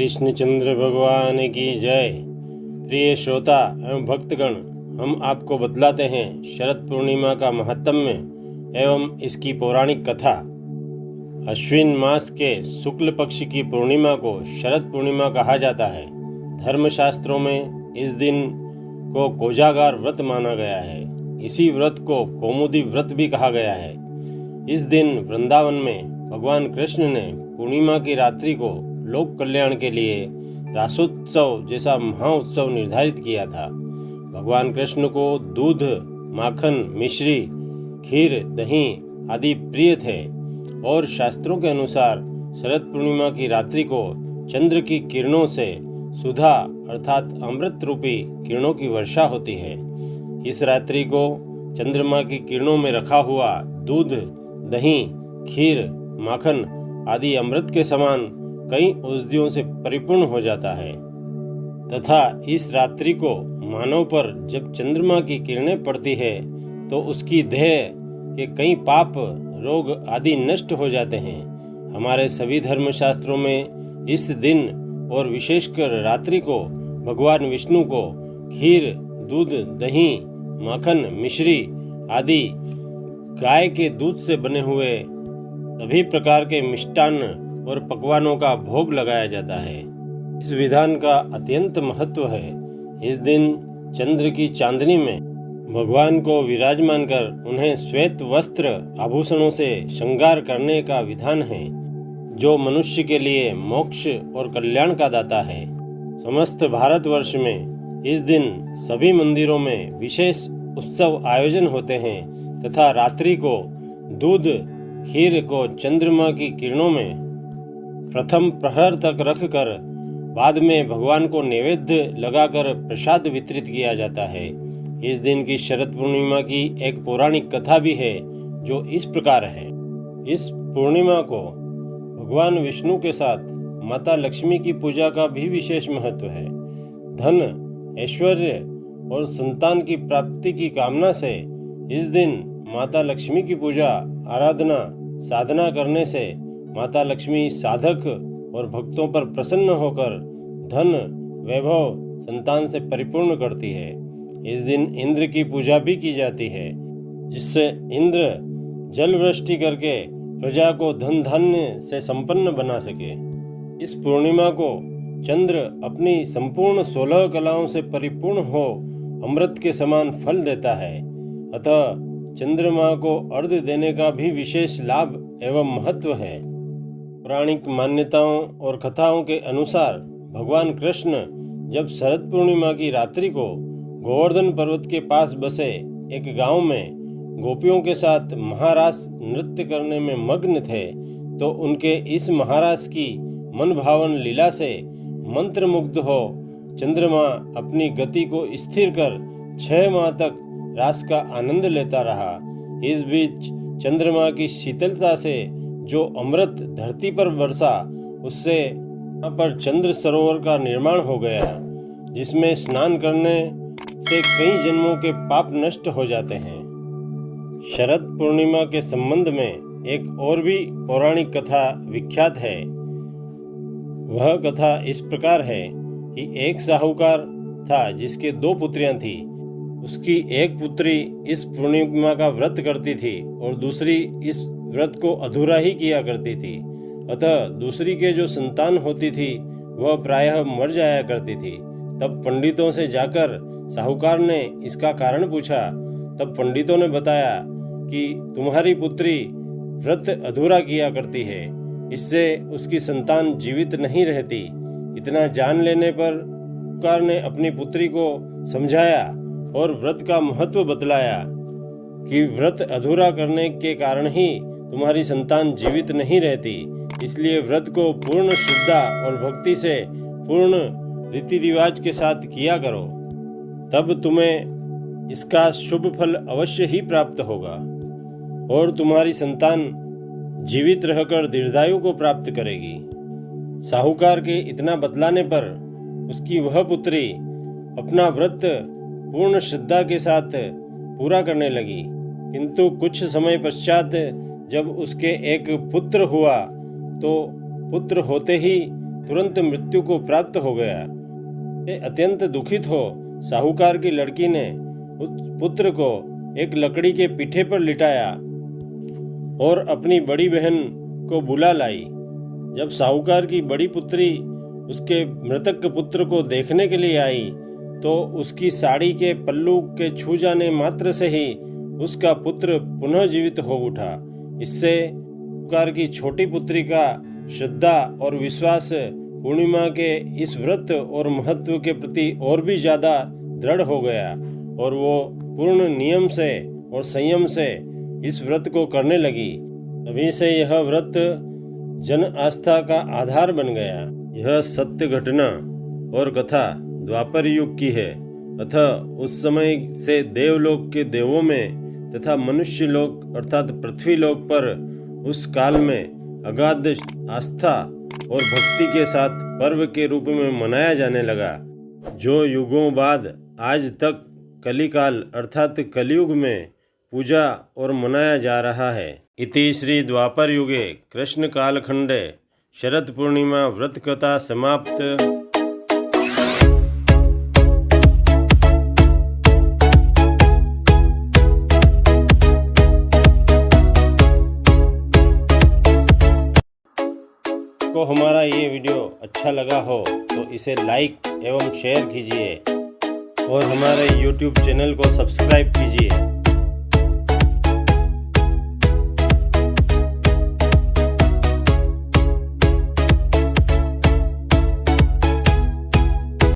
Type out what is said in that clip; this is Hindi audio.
कृष्णचंद्र भगवान की जय। प्रिय श्रोता एवं भक्तगण, हम आपको बतलाते हैं शरद पूर्णिमा का महात्म्य एवं इसकी पौराणिक कथा। अश्विन मास के शुक्ल पक्ष की पूर्णिमा को शरद पूर्णिमा कहा जाता है। धर्मशास्त्रों में इस दिन को कोजागार व्रत माना गया है। इसी व्रत को कौमुदी व्रत भी कहा गया है। इस दिन वृंदावन में भगवान कृष्ण ने पूर्णिमा की रात्रि को लोक कल्याण के लिए रासोत्सव जैसा महाउत्सव निर्धारित किया था। भगवान कृष्ण को दूध, माखन, मिश्री, खीर, दही आदि प्रिय थे और शास्त्रों के अनुसार शरद पूर्णिमा की रात्रि को चंद्र की किरणों से सुधा अर्थात अमृत रूपी किरणों की वर्षा होती है। इस रात्रि को चंद्रमा की किरणों में रखा हुआ दूध, दही, खीर, माखन आदि अमृत के समान कई औषधियों से परिपूर्ण हो जाता है तथा इस रात्रि को मानव पर जब चंद्रमा की किरणें पड़ती है तो उसकी देह के कई पाप, रोग आदि नष्ट हो जाते हैं। हमारे सभी धर्मशास्त्रों में इस दिन और विशेषकर रात्रि को भगवान विष्णु को खीर, दूध, दही, माखन, मिश्री आदि गाय के दूध से बने हुए सभी प्रकार के मिष्टान्न और पकवानों का भोग लगाया जाता है। इस विधान का अत्यंत महत्व है। इस दिन चंद्र की चांदनी में भगवान को विराजमान कर उन्हें श्वेत वस्त्र आभूषणों से श्रृंगार करने का विधान है, जो मनुष्य के लिए मोक्ष और कल्याण का दाता है। समस्त भारतवर्ष में इस दिन सभी मंदिरों में विशेष उत्सव आयोजन होते हैं तथा रात्रि को दूध, खीर को चंद्रमा की किरणों में प्रथम प्रहर तक रखकर बाद में भगवान को नैवेद्य लगाकर प्रसाद वितरित किया जाता है। इस दिन की शरद पूर्णिमा की एक पौराणिक कथा भी है जो इस प्रकार है। इस पूर्णिमा को भगवान विष्णु के साथ माता लक्ष्मी की पूजा का भी विशेष महत्व है। धन, ऐश्वर्य और संतान की प्राप्ति की कामना से इस दिन माता लक्ष्मी की पूजा, आराधना, साधना करने से माता लक्ष्मी साधक और भक्तों पर प्रसन्न होकर धन, वैभव, संतान से परिपूर्ण करती है। इस दिन इंद्र की पूजा भी की जाती है, जिससे इंद्र जल वृष्टि करके प्रजा को धन धान्य से संपन्न बना सके। इस पूर्णिमा को चंद्र अपनी संपूर्ण 16 कलाओं से परिपूर्ण हो अमृत के समान फल देता है। अतः चंद्रमा को अर्घ्य देने का भी विशेष लाभ एवं महत्व है। पौराणिक मान्यताओं और कथाओं के अनुसार भगवान कृष्ण जब शरद पूर्णिमा की रात्रि को गोवर्धन पर्वत के पास बसे एक गांव में गोपियों के साथ महारास नृत्य करने में मग्न थे, तो उनके इस महारास की मनभावन लीला से मंत्रमुग्ध हो चंद्रमा अपनी गति को स्थिर कर 6 माह तक रास का आनंद लेता रहा। इस बीच चंद्रमा की शीतलता से जो अमृत धरती पर बरसा, उससे वहाँ पर चंद्र सरोवर का निर्माण हो गया, जिसमें स्नान करने से कई जन्मों के पाप नष्ट हो जाते हैं। शरद पूर्णिमा के संबंध में एक और भी पौराणिक कथा विख्यात है। वह कथा इस प्रकार है कि एक साहूकार था जिसके 2 पुत्रियां थी। उसकी एक पुत्री इस पूर्णिमा का व्रत करती थी और दूसरी इस व्रत को अधूरा ही किया करती थी। अतः दूसरी के जो संतान होती थी वह प्रायः मर जाया करती थी। तब पंडितों से जाकर साहूकार ने इसका कारण पूछा। तब पंडितों ने बताया कि तुम्हारी पुत्री व्रत अधूरा किया करती है, इससे उसकी संतान जीवित नहीं रहती। इतना जान लेने पर साहूकार ने अपनी पुत्री को समझाया और व्रत का महत्व बतलाया कि व्रत अधूरा करने के कारण ही तुम्हारी संतान जीवित नहीं रहती, इसलिए व्रत को पूर्ण श्रद्धा और भक्ति से पूर्ण रीति रिवाज के साथ किया करो, तब तुम्हें इसका शुभ फल अवश्य ही प्राप्त होगा और तुम्हारी संतान जीवित रहकर दीर्घायु को प्राप्त करेगी। साहूकार के इतना बतलाने पर उसकी वह पुत्री अपना व्रत पूर्ण श्रद्धा के साथ पूरा करने लगी, किंतु कुछ समय पश्चात जब उसके एक पुत्र हुआ तो पुत्र होते ही तुरंत मृत्यु को प्राप्त हो गया। अत्यंत दुखित हो साहूकार की लड़की ने उस पुत्र को एक लकड़ी के पीठे पर लिटाया और अपनी बड़ी बहन को बुला लाई। जब साहूकार की बड़ी पुत्री उसके मृतक पुत्र को देखने के लिए आई तो उसकी साड़ी के पल्लू के छू जाने मात्र से ही उसका पुत्र पुनः जीवित हो उठा। इससे साहूकार की छोटी पुत्री का श्रद्धा और विश्वास पूर्णिमा के इस व्रत और महत्व के प्रति और भी ज़्यादा दृढ़ हो गया और वो पूर्ण नियम से और संयम से इस व्रत को करने लगी। तभी से यह व्रत जन आस्था का आधार बन गया। यह सत्य घटना और कथा द्वापर युग की है, अतः उस समय से देवलोक के देवों में तथा मनुष्य लोक अर्थात पृथ्वी लोक पर उस काल में अगाध आस्था और भक्ति के साथ पर्व के रूप में मनाया जाने लगा, जो युगों बाद आज तक कलिकाल अर्थात कलयुग में पूजा और मनाया जा रहा है। इति श्री द्वापर युगे कृष्ण कालखंडे शरद पूर्णिमा व्रत कथा समाप्त। को हमारा ये वीडियो अच्छा लगा हो तो इसे लाइक एवं शेयर कीजिए और हमारे YouTube चैनल को सब्सक्राइब कीजिए।